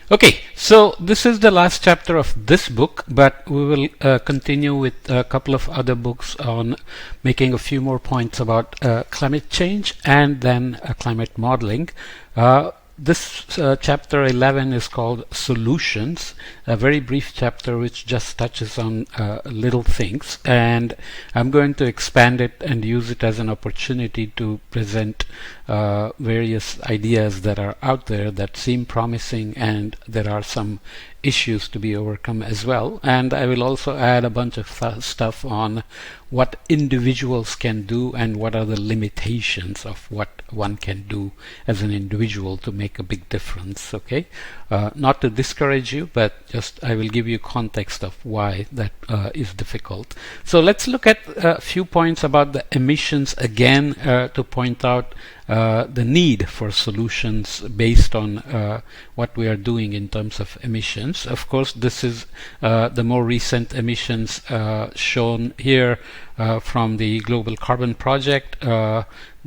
Okay, so this is the last chapter of this book, but we will continue with a couple of other books on making a few more points about climate change and then climate modeling. This chapter 11 is called Solutions, a very brief chapter which just touches on little things, and I'm going to expand it and use it as an opportunity to present various ideas that are out there that seem promising, and there are some issues to be overcome as well. And I will also add a bunch of stuff on what individuals can do and what are the limitations of what one can do as an individual to make a big difference. Okay, not to discourage you, but just I will give you context of why that is difficult. So let's look at a few points about the emissions again, to point out the need for solutions based on what we are doing in terms of emissions. Of course, this is the more recent emissions shown here from the Global Carbon Project.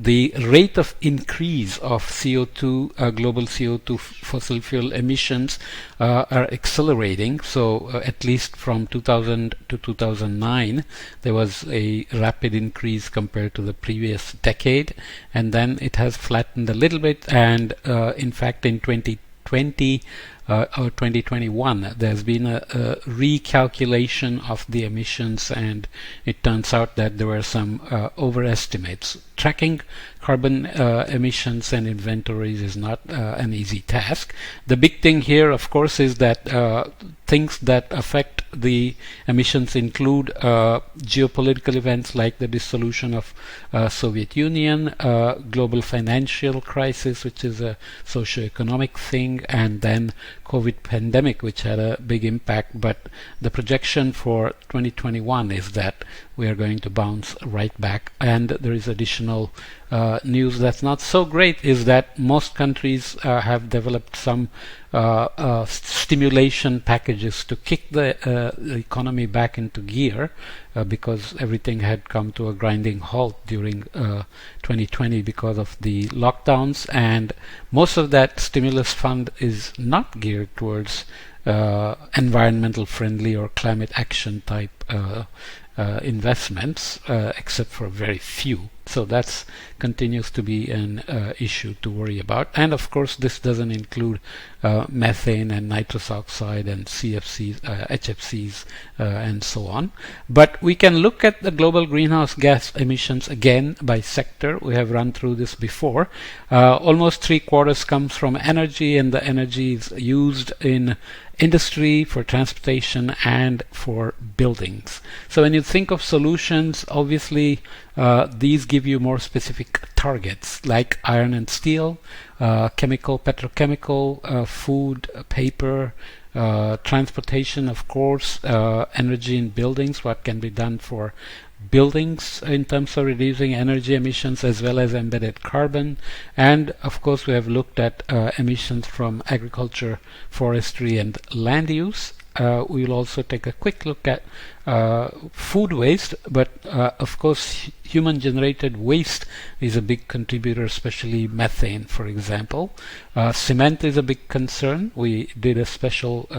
The rate of increase of CO2, global CO2 fossil fuel emissions are accelerating. So at least from 2000 to 2009, there was a rapid increase compared to the previous decade, and then it has flattened a little bit, and in fact in 2020 or 2021 there's been a recalculation of the emissions, and it turns out that there were some overestimates. Tracking carbon emissions and inventories is not an easy task. The big thing here, of course, is that things that affect the emissions include geopolitical events like the dissolution of Soviet Union, global financial crisis, which is a socioeconomic thing, and then COVID pandemic, which had a big impact. But the projection for 2021 is that we are going to bounce right back. And there is additional news that's not so great, is that most countries have developed some stimulation packages to kick the economy back into gear, because everything had come to a grinding halt during 2020 because of the lockdowns, and most of that stimulus fund is not geared towards environmental friendly or climate action type investments, except for very few. So that continues to be an issue to worry about. And of course, this doesn't include methane and nitrous oxide and CFCs, HFCs, and so on. But we can look at the global greenhouse gas emissions again by sector. We have run through this before. Almost 3/4 comes from energy, and the energy is used in industry, for transportation, and for buildings. So when you think of solutions, obviously these give you more specific targets like iron and steel, chemical, petrochemical, food, paper, transportation, of course, energy in buildings, what can be done for buildings in terms of reducing energy emissions as well as embedded carbon. And of course we have looked at emissions from agriculture, forestry, and land use. We will also take a quick look at food waste, but of course human generated waste is a big contributor, especially methane, for example. Cement is a big concern. We did a special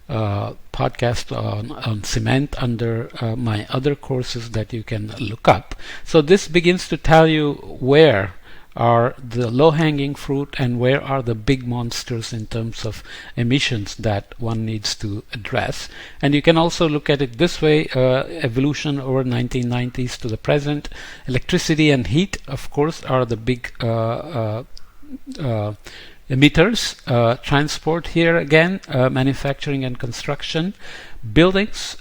podcast on cement under my other courses that you can look up. So this begins to tell you where are the low-hanging fruit and where are the big monsters in terms of emissions that one needs to address. And you can also look at it this way, evolution over 1990s to the present. Electricity and heat, of course, are the big emitters. Transport here again, manufacturing and construction. Buildings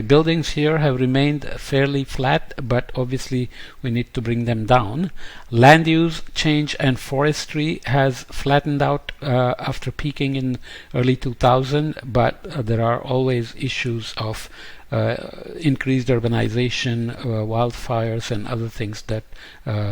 buildings here have remained fairly flat, but obviously we need to bring them down. Land use change and forestry has flattened out after peaking in early 2000, but there are always issues of increased urbanization, wildfires, and other things that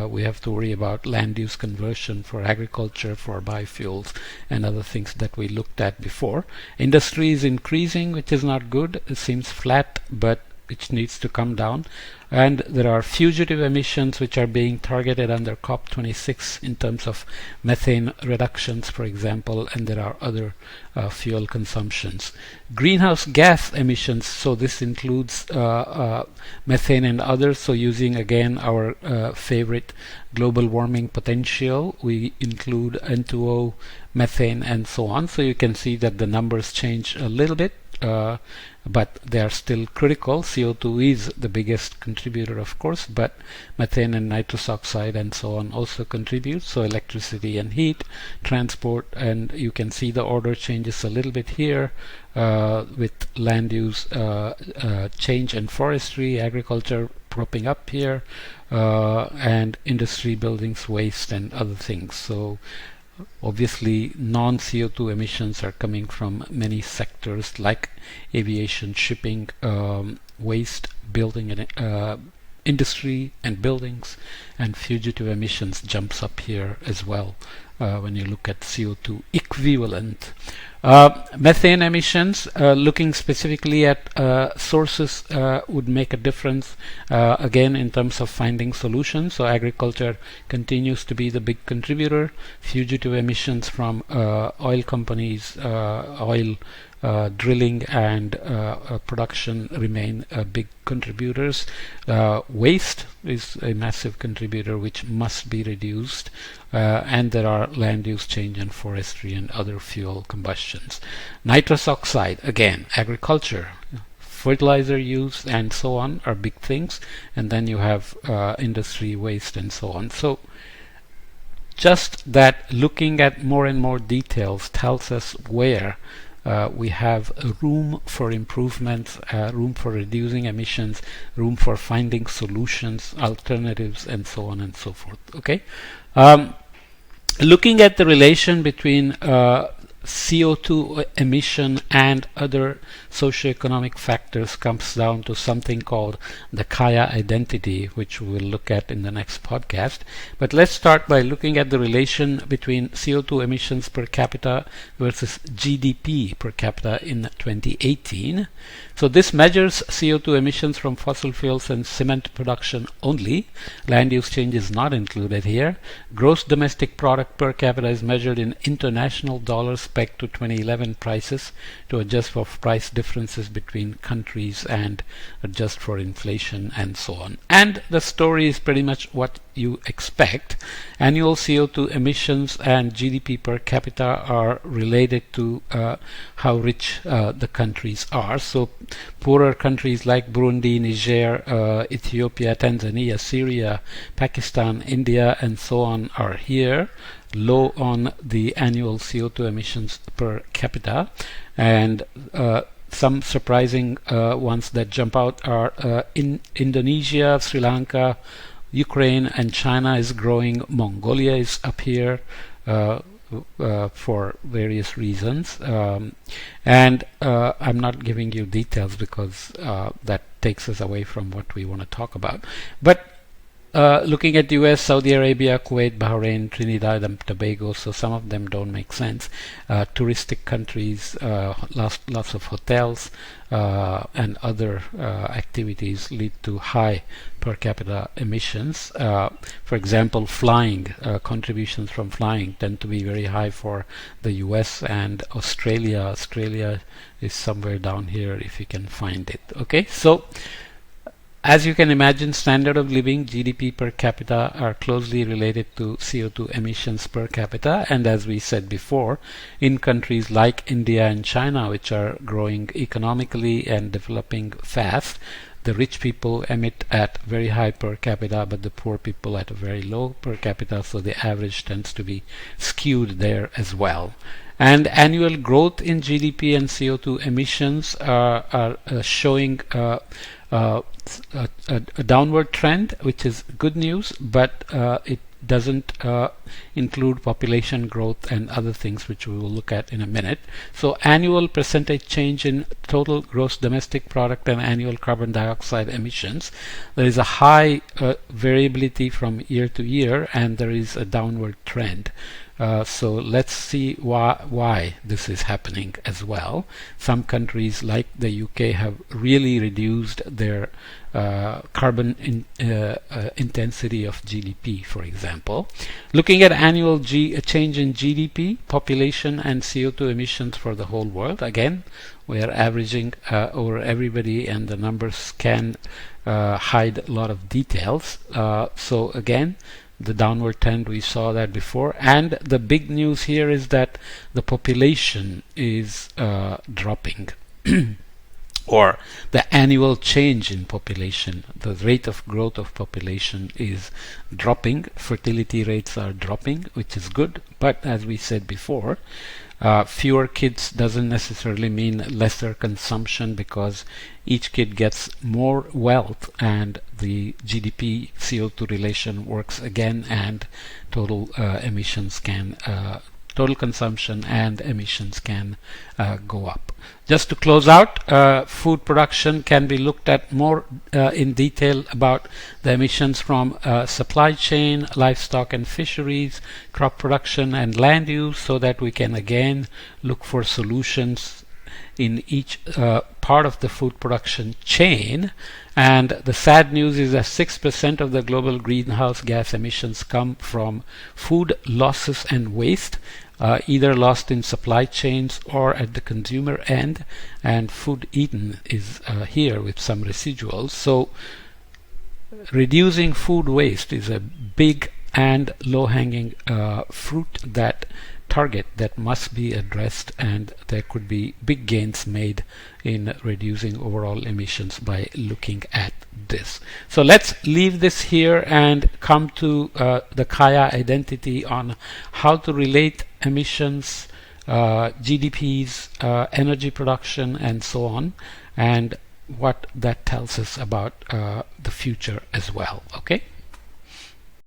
we have to worry about. Land use conversion for agriculture, for biofuels, and other things that we looked at before. Industry is increasing, which is not good. It seems flat, but which needs to come down. And there are fugitive emissions which are being targeted under COP26 in terms of methane reductions, for example, and there are other fuel consumptions. Greenhouse gas emissions, so this includes methane and others. So using again our favorite global warming potential, we include N2O, methane, and so on. So you can see that the numbers change a little bit, but they are still critical. CO2 is the biggest contributor, of course, but methane and nitrous oxide and so on also contribute. So electricity and heat, transport, and you can see the order changes a little bit here with land use change and forestry, agriculture propping up here, and industry, buildings, waste, and other things. So obviously non-CO2 emissions are coming from many sectors like aviation, shipping, waste, building, and industry and buildings, and fugitive emissions jumps up here as well when you look at CO2 equivalent. Methane emissions, looking specifically at sources would make a difference again in terms of finding solutions. So agriculture continues to be the big contributor. Fugitive emissions from oil companies, oil drilling and production remain big contributors. Waste is a massive contributor which must be reduced, and there are land use change and forestry and other fuel combustions. Nitrous oxide, again, agriculture, fertilizer use and so on are big things, and then you have industry, waste, and so on. So just that looking at more and more details tells us where we have room for improvements, room for reducing emissions, room for finding solutions, alternatives, and so on and so forth. Okay, looking at the relation between CO2 emission and other socioeconomic factors comes down to something called the Kaya identity, which we will look at in the next podcast. But let's start by looking at the relation between CO2 emissions per capita versus GDP per capita in 2018. So this measures CO2 emissions from fossil fuels and cement production only. Land use change is not included here. Gross domestic product per capita is measured in international dollars pegged to 2011 prices to adjust for price differences between countries and adjust for inflation and so on. And the story is pretty much what you expect. Annual CO2 emissions and GDP per capita are related to how rich the countries are. So poorer countries like Burundi, Niger, Ethiopia, Tanzania, Syria, Pakistan, India, and so on are here, low on the annual CO2 emissions per capita. And some surprising ones that jump out are in Indonesia, Sri Lanka, Ukraine, and China is growing. Mongolia is up here for various reasons. And I'm not giving you details because that takes us away from what we want to talk about. But looking at US, Saudi Arabia, Kuwait, Bahrain, Trinidad and Tobago, so some of them don't make sense. Touristic countries, lots of hotels and other activities lead to high per capita emissions. For example, flying, contributions from flying tend to be very high for the US and Australia. Australia is somewhere down here if you can find it. Okay, so as you can imagine, standard of living, GDP per capita are closely related to CO2 emissions per capita. And as we said before, in countries like India and China, which are growing economically and developing fast, the rich people emit at very high per capita, but the poor people at a very low per capita, so the average tends to be skewed there as well. And annual growth in GDP and CO2 emissions are showing a downward trend, which is good news, but it doesn't include population growth and other things which we will look at in a minute. So annual percentage change in total gross domestic product and annual carbon dioxide emissions, there is a high variability from year to year, and there is a downward trend. So let's see why this is happening as well. Some countries like the UK have really reduced their carbon intensity of GDP, for example. Looking at annual change in GDP, population and CO2 emissions for the whole world. Again, we are averaging over everybody, and the numbers can hide a lot of details. So again, the downward trend, we saw that before, and the big news here is that the population is dropping. Or the annual change in population, the rate of growth of population is dropping. Fertility rates are dropping, which is good, but as we said before, fewer kids doesn't necessarily mean lesser consumption, because each kid gets more wealth and the GDP CO2 relation works again, and total emissions can total consumption and emissions can go up. Just to close out, food production can be looked at more in detail about the emissions from supply chain, livestock and fisheries, crop production and land use, so that we can again look for solutions in each part of the food production chain. And the sad news is that 6% of the global greenhouse gas emissions come from food losses and waste, either lost in supply chains or at the consumer end, and food eaten is here with some residuals. So reducing food waste is a big and low-hanging fruit target that must be addressed, and there could be big gains made in reducing overall emissions by looking at this. So let's leave this here and come to the Kaya identity on how to relate emissions, GDPs, energy production, and so on, and what that tells us about the future as well. Okay.